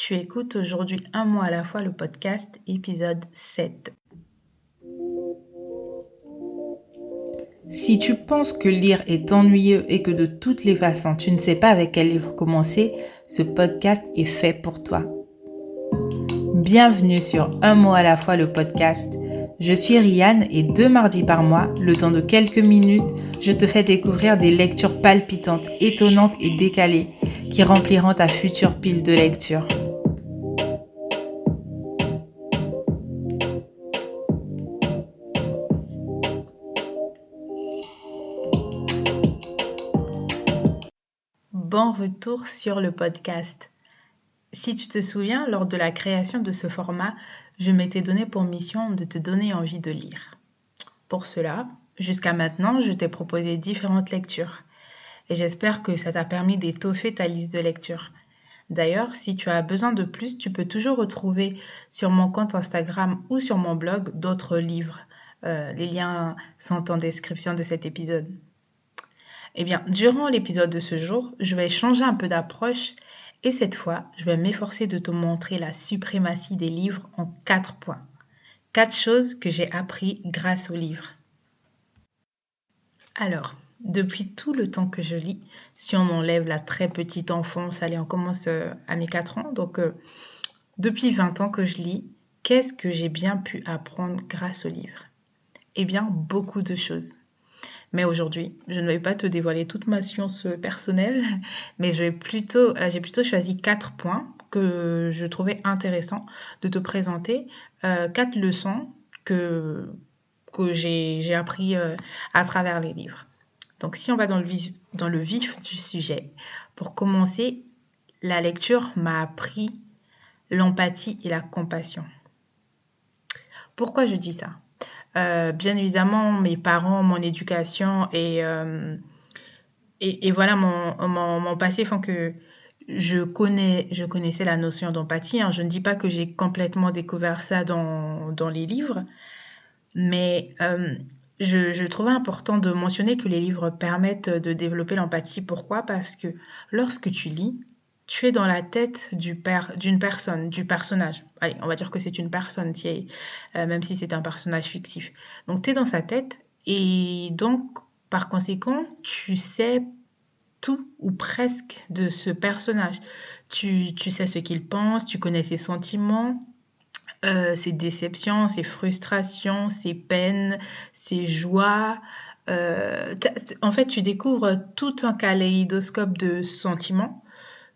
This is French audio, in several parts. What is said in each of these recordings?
Tu écoutes aujourd'hui Un mot à la fois le podcast, épisode 7. Si tu penses que lire est ennuyeux et que de toutes les façons tu ne sais pas avec quel livre commencer, ce podcast est fait pour toi. Bienvenue sur Un mot à la fois le podcast. Je suis Rianne et 2 mardis par mois, le temps de quelques minutes, je te fais découvrir des lectures palpitantes, étonnantes et décalées qui rempliront ta future pile de lecture. Bon retour sur le podcast. Si tu te souviens, lors de la création de ce format, je m'étais donné pour mission de te donner envie de lire. Pour cela, jusqu'à maintenant, je t'ai proposé différentes lectures et j'espère que ça t'a permis d'étoffer ta liste de lectures. D'ailleurs, si tu as besoin de plus, tu peux toujours retrouver sur mon compte Instagram ou sur mon blog d'autres livres. Les liens sont en description de cet épisode. Eh bien, durant l'épisode de ce jour, je vais changer un peu d'approche et cette fois, je vais m'efforcer de te montrer la suprématie des livres en 4 points. 4 choses que j'ai appris grâce aux livres. Alors, depuis tout le temps que je lis, si on m'enlève la très petite enfance, allez, on commence à mes 4 ans, donc depuis 20 ans que je lis, qu'est-ce que j'ai bien pu apprendre grâce aux livres? Eh bien, beaucoup de choses. Mais aujourd'hui, je ne vais pas te dévoiler toute ma science personnelle, mais j'ai plutôt choisi 4 points que je trouvais intéressants de te présenter, 4 leçons que, que j'ai appris à travers les livres. Donc si on va dans le vif du sujet, pour commencer, la lecture m'a appris l'empathie et la compassion. Pourquoi je dis ça? Bien évidemment, mes parents, mon éducation et voilà mon passé font que je connaissais la notion d'empathie, hein. Je ne dis pas que j'ai complètement découvert ça dans les livres, mais je trouvais important de mentionner que les livres permettent de développer l'empathie. Pourquoi? Parce que lorsque tu lis, tu es dans la tête d'une personne, du personnage. Allez, on va dire que c'est une personne, même si c'est un personnage fictif. Donc, tu es dans sa tête et donc, par conséquent, tu sais tout ou presque de ce personnage. Tu sais ce qu'il pense, tu connais ses sentiments, ses déceptions, ses frustrations, ses peines, ses joies. En fait, tu découvres tout un kaléidoscope de sentiments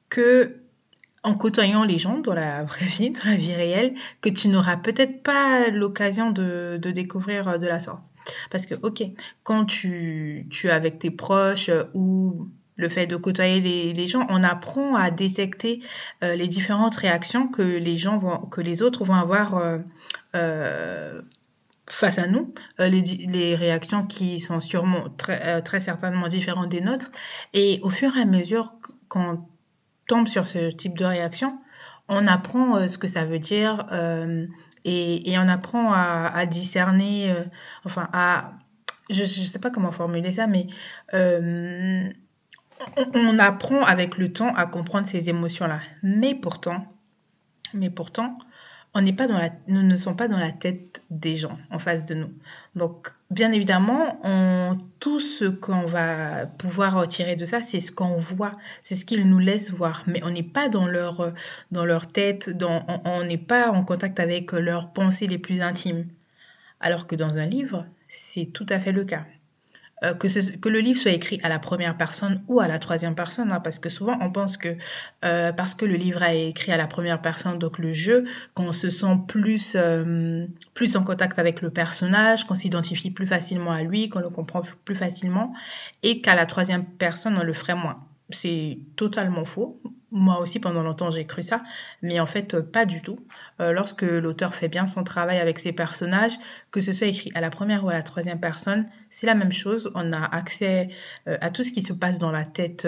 que, en côtoyant les gens dans la vraie vie, dans la vie réelle, que tu n'auras peut-être pas l'occasion de découvrir de la sorte. Parce que, ok, quand tu es avec tes proches ou le fait de côtoyer les gens, on apprend à détecter les différentes réactions que les autres vont avoir euh, face à nous, les réactions qui sont sûrement très certainement différentes des nôtres. Et au fur et à mesure qu'on tombe sur ce type de réaction, on apprend ce que ça veut dire et on apprend à discerner, enfin à... Je ne sais pas comment formuler ça, mais euh, on apprend avec le temps à comprendre ces émotions-là. Mais pourtant, nous ne sommes pas dans la tête des gens en face de nous. Donc, bien évidemment, tout ce qu'on va pouvoir retirer de ça, c'est ce qu'on voit, c'est ce qu'ils nous laissent voir. Mais on n'est pas dans leur tête, on n'est pas en contact avec leurs pensées les plus intimes. Alors que dans un livre, c'est tout à fait le cas. Que le livre soit écrit à la première personne ou à la troisième personne, hein, parce que souvent on pense que parce que le livre est écrit à la première personne, donc le jeu, qu'on se sent plus en contact avec le personnage, qu'on s'identifie plus facilement à lui, qu'on le comprend plus facilement, et qu'à la troisième personne on le ferait moins. C'est totalement faux. Moi aussi, pendant longtemps, j'ai cru ça, mais en fait, pas du tout. Lorsque l'auteur fait bien son travail avec ses personnages, que ce soit écrit à la première ou à la troisième personne, c'est la même chose. On a accès à tout ce qui se passe dans la tête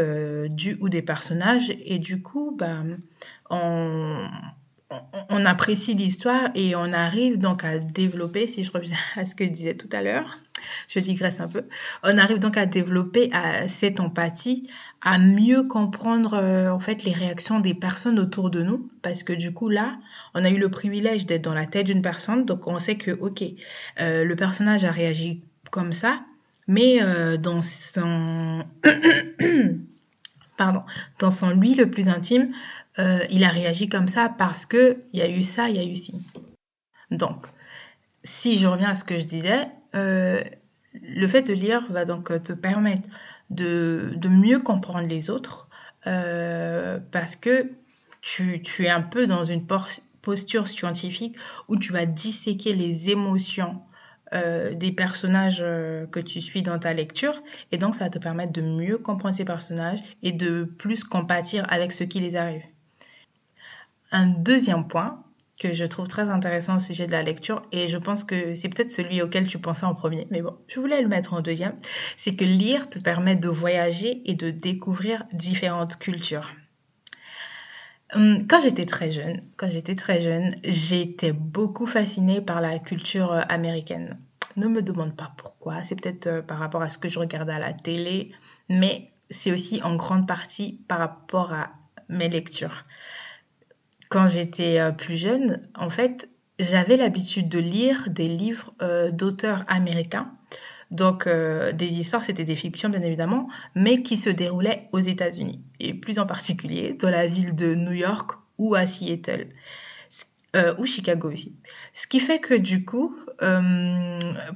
du ou des personnages, et du coup, on, on apprécie l'histoire et on arrive donc à développer, si je reviens à ce que je disais tout à l'heure, je digresse un peu. On arrive donc à développer cette empathie, à mieux comprendre en fait les réactions des personnes autour de nous, parce que du coup là, on a eu le privilège d'être dans la tête d'une personne, donc on sait que ok, le personnage a réagi comme ça, mais dans son pardon, dans son lui le plus intime, il a réagi comme ça parce que il y a eu ça, il y a eu ci. Donc, si je reviens à ce que je disais, le fait de lire va donc te permettre de mieux comprendre les autres parce que tu es un peu dans une posture scientifique où tu vas disséquer les émotions des personnages que tu suis dans ta lecture et donc ça va te permettre de mieux comprendre ces personnages et de plus compatir avec ce qui les arrive. Un deuxième point que je trouve très intéressant au sujet de la lecture, et je pense que c'est peut-être celui auquel tu pensais en premier, mais bon, je voulais le mettre en deuxième, c'est que lire te permet de voyager et de découvrir différentes cultures. Quand j'étais très jeune, j'étais beaucoup fascinée par la culture américaine. Ne me demande pas pourquoi, c'est peut-être par rapport à ce que je regardais à la télé, mais c'est aussi en grande partie par rapport à mes lectures. Quand j'étais plus jeune, en fait, j'avais l'habitude de lire des livres d'auteurs américains. Donc, des histoires, c'était des fictions, bien évidemment, mais qui se déroulaient aux États-Unis, et plus en particulier dans la ville de New York ou à Seattle. Ou Chicago aussi. Ce qui fait que du coup,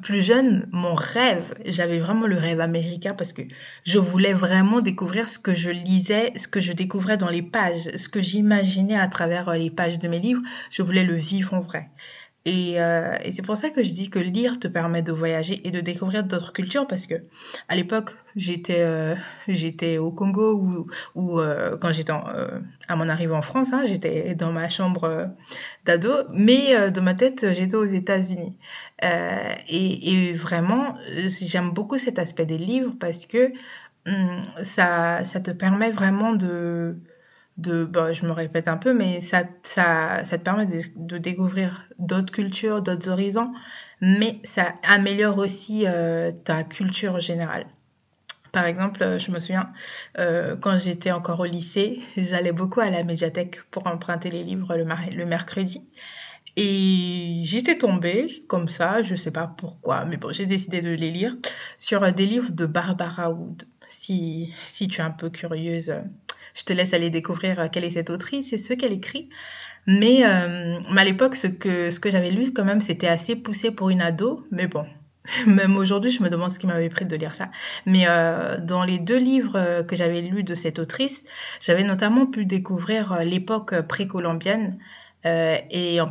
plus jeune, mon rêve, j'avais vraiment le rêve américain parce que je voulais vraiment découvrir ce que je lisais, ce que je découvrais dans les pages, ce que j'imaginais à travers les pages de mes livres. Je voulais le vivre en vrai. Et c'est pour ça que je dis que lire te permet de voyager et de découvrir d'autres cultures parce que à l'époque j'étais au Congo ou quand à mon arrivée en France, hein, j'étais dans ma chambre d'ado, mais dans ma tête j'étais aux États-Unis. Et vraiment j'aime beaucoup cet aspect des livres parce que ça te permet vraiment bon, je me répète un peu, mais ça te permet de découvrir d'autres cultures, d'autres horizons, mais ça améliore aussi ta culture générale. Par exemple, je me souviens, quand j'étais encore au lycée, j'allais beaucoup à la médiathèque pour emprunter les livres le mercredi. Et j'étais tombée, comme ça, je sais pas pourquoi, mais bon, j'ai décidé de les lire, sur des livres de Barbara Wood. Si tu es un peu curieuse, je te laisse aller découvrir quelle est cette autrice et ce qu'elle écrit. Mais à l'époque, ce que j'avais lu, quand même, c'était assez poussé pour une ado, mais bon. Même aujourd'hui, je me demande ce qui m'avait pris de lire ça. Mais dans les deux livres que j'avais lus de cette autrice, j'avais notamment pu découvrir l'époque précolombienne et en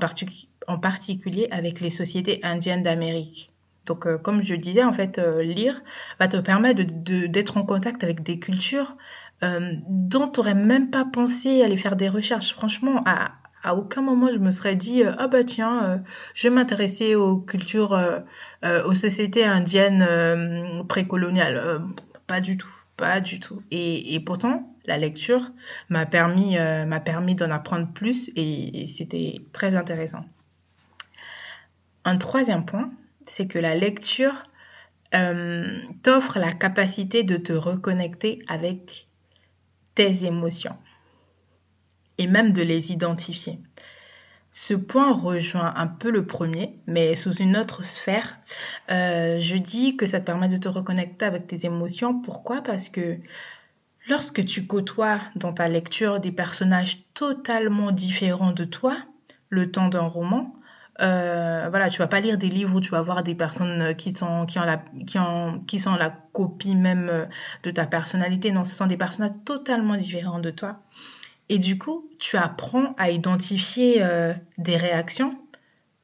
particulier avec les sociétés indiennes d'Amérique. Donc, comme je disais, en fait, lire va te permettre d'être en contact avec des cultures dont tu n'aurais même pas pensé aller faire des recherches. Franchement, à aucun moment je me serais dit ah bah tiens, je vais m'intéresser aux cultures, aux sociétés indiennes précoloniales. Pas du tout, pas du tout. Et pourtant, la lecture m'a permis d'en apprendre plus et c'était très intéressant. Un troisième point, c'est que la lecture t'offre la capacité de te reconnecter avec tes émotions et même de les identifier. Ce point rejoint un peu le premier, mais sous une autre sphère. Je dis que ça te permet de te reconnecter avec tes émotions. Pourquoi? Parce que lorsque tu côtoies dans ta lecture des personnages totalement différents de toi, le temps d'un roman, voilà, tu vas pas lire des livres où tu vas voir des personnes qui sont la copie même de ta personnalité. Non, ce sont des personnages totalement différents de toi. Et du coup, tu apprends à identifier des réactions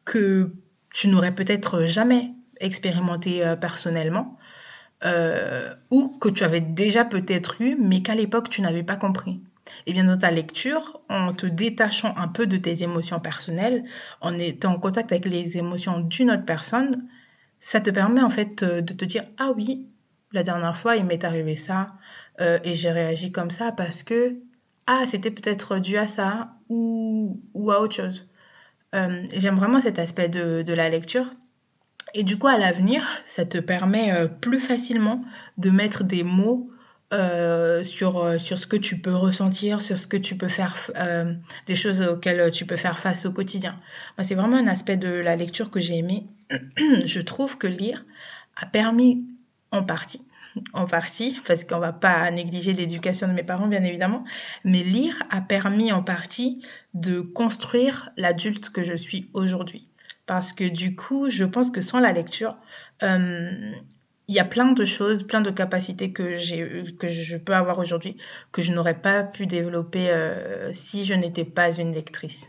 que tu n'aurais peut-être jamais expérimentées personnellement ou que tu avais déjà peut-être eu, mais qu'à l'époque, tu n'avais pas compris. Et bien dans ta lecture, en te détachant un peu de tes émotions personnelles, en étant en contact avec les émotions d'une autre personne, ça te permet en fait de te dire ah oui, la dernière fois il m'est arrivé ça et j'ai réagi comme ça parce que ah c'était peut-être dû à ça ou à autre chose. J'aime vraiment cet aspect de la lecture Et du coup, à l'avenir, ça te permet plus facilement de mettre des mots sur ce que tu peux ressentir, sur ce que tu peux faire, des choses auxquelles tu peux faire face au quotidien. Moi, c'est vraiment un aspect de la lecture que j'ai aimé. Je trouve que lire a permis, en partie, en partie, parce qu'on va pas négliger l'éducation de mes parents, bien évidemment, mais lire a permis en partie de construire l'adulte que je suis aujourd'hui. Parce que du coup, je pense que sans la lecture, euh, il y a plein de choses, plein de capacités que je peux avoir aujourd'hui, que je n'aurais pas pu développer si je n'étais pas une lectrice.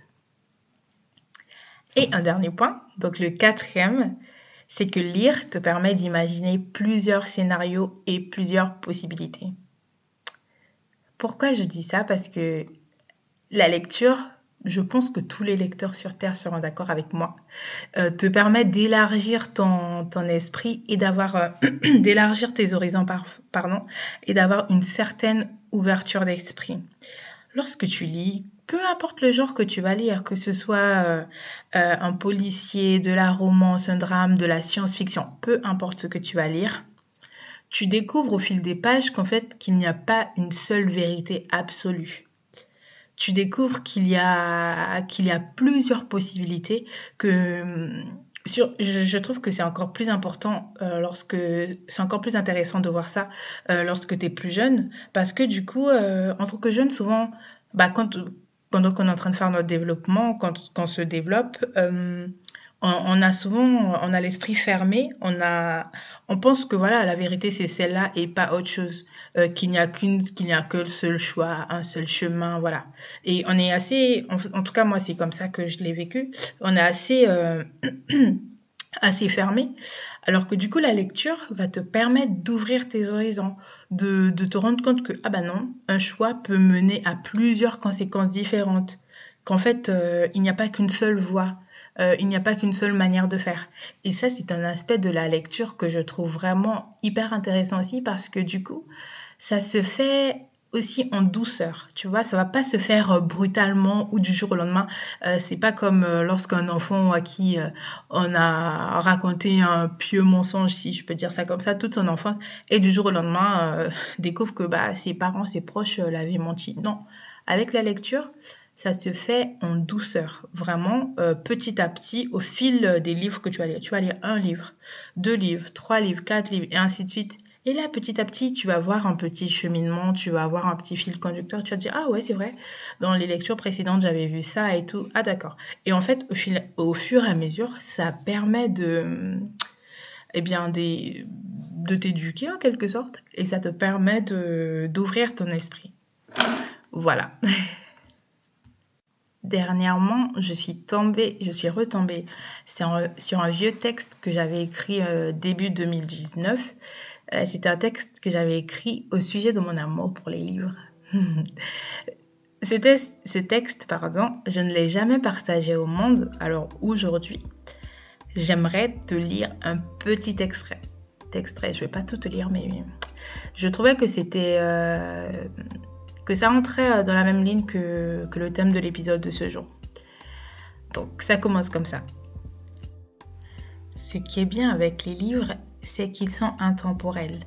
Et un dernier point, donc le quatrième, c'est que lire te permet d'imaginer plusieurs scénarios et plusieurs possibilités. Pourquoi je dis ça? Parce que la lecture, je pense que tous les lecteurs sur Terre seront d'accord avec moi, te permet d'élargir ton esprit et d'avoir, d'élargir tes horizons, pardon, et d'avoir une certaine ouverture d'esprit. Lorsque tu lis, peu importe le genre que tu vas lire, que ce soit un policier, de la romance, un drame, de la science-fiction, peu importe ce que tu vas lire, tu découvres au fil des pages qu'en fait, qu'il n'y a pas une seule vérité absolue. Tu découvres qu'il y a plusieurs possibilités que je trouve que c'est encore plus important c'est encore plus intéressant de voir ça lorsque tu es plus jeune parce que du coup en tant que jeune souvent bah pendant qu'on est en train de faire notre développement quand on se développe on a l'esprit fermé, on pense que voilà, la vérité c'est celle-là et pas autre chose, qu'il n'y a que le seul choix, un seul chemin, voilà. Et on est assez, en tout cas moi c'est comme ça que je l'ai vécu, on est assez, assez fermé, alors que du coup la lecture va te permettre d'ouvrir tes horizons, de te rendre compte que, ah bah non, un choix peut mener à plusieurs conséquences différentes, qu'en fait il n'y a pas qu'une seule voie. Il n'y a pas qu'une seule manière de faire. Et ça, c'est un aspect de la lecture que je trouve vraiment hyper intéressant aussi parce que du coup, ça se fait aussi en douceur, tu vois, ça va pas se faire brutalement ou du jour au lendemain. C'est pas comme lorsqu'un enfant à qui on a raconté un pieux mensonge, si je peux dire ça comme ça, toute son enfance, et du jour au lendemain découvre que bah, ses parents, ses proches l'avaient menti. Non, avec la lecture, ça se fait en douceur, vraiment petit à petit, au fil des livres que tu vas lire. Tu vas lire un livre, deux livres, trois livres, quatre livres, et ainsi de suite. Et là, petit à petit, tu vas voir un petit cheminement, tu vas avoir un petit fil conducteur, tu vas te dire, ah ouais, c'est vrai, dans les lectures précédentes, j'avais vu ça et tout. Ah d'accord. Et en fait, au fur et à mesure, ça permet eh bien, de t'éduquer en quelque sorte, et ça te permet d'ouvrir ton esprit. Voilà. Dernièrement, je suis retombée sur un vieux texte que j'avais écrit début 2019. C'était un texte que j'avais écrit au sujet de mon amour pour les livres. Ce texte, pardon, je ne l'ai jamais partagé au monde, alors aujourd'hui, j'aimerais te lire un petit extrait. Je vais pas tout te lire, mais je trouvais que que ça entrait dans la même ligne que le thème de l'épisode de ce jour. Donc ça commence comme ça. Ce qui est bien avec les livres, c'est qu'ils sont intemporels.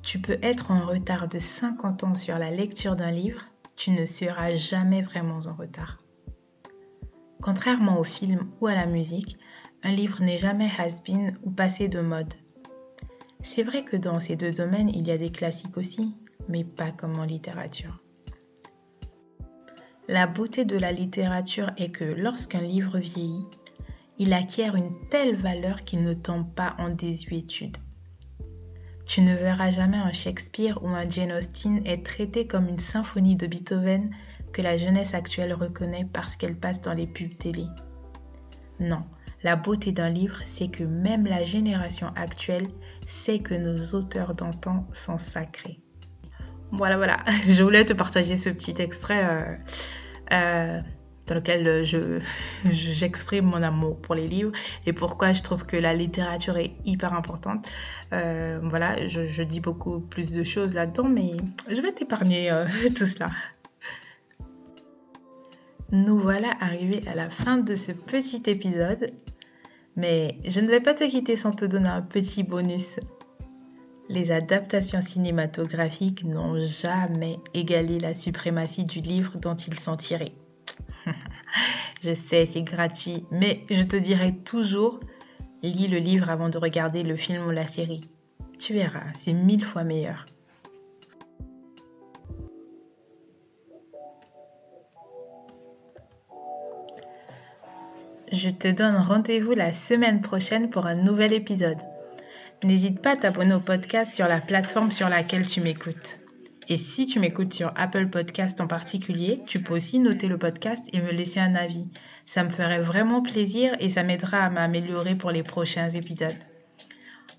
Tu peux être en retard de 50 ans sur la lecture d'un livre, tu ne seras jamais vraiment en retard. Contrairement au film ou à la musique, un livre n'est jamais has-been ou passé de mode. C'est vrai que dans ces deux domaines, il y a des classiques aussi, mais pas comme en littérature. La beauté de la littérature est que lorsqu'un livre vieillit, il acquiert une telle valeur qu'il ne tombe pas en désuétude. Tu ne verras jamais un Shakespeare ou un Jane Austen être traité comme une symphonie de Beethoven que la jeunesse actuelle reconnaît parce qu'elle passe dans les pubs télé. Non, la beauté d'un livre, c'est que même la génération actuelle sait que nos auteurs d'antan sont sacrés. Voilà, je voulais te partager ce petit extrait dans lequel j'exprime mon amour pour les livres et pourquoi je trouve que la littérature est hyper importante. Voilà, je dis beaucoup plus de choses là-dedans, mais je vais t'épargner tout cela. Nous voilà arrivés à la fin de ce petit épisode. Mais je ne vais pas te quitter sans te donner un petit bonus. Les adaptations cinématographiques n'ont jamais égalé la suprématie du livre dont ils sont tirés. Je sais, c'est gratuit, mais je te dirai toujours, lis le livre avant de regarder le film ou la série. Tu verras, c'est 1000 fois meilleur. Je te donne rendez-vous la semaine prochaine pour un nouvel épisode. N'hésite pas à t'abonner au podcast sur la plateforme sur laquelle tu m'écoutes. Et si tu m'écoutes sur Apple Podcast en particulier, tu peux aussi noter le podcast et me laisser un avis. Ça me ferait vraiment plaisir et ça m'aidera à m'améliorer pour les prochains épisodes.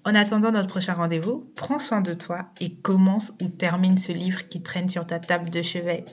En attendant notre prochain rendez-vous, prends soin de toi et commence ou termine ce livre qui traîne sur ta table de chevet.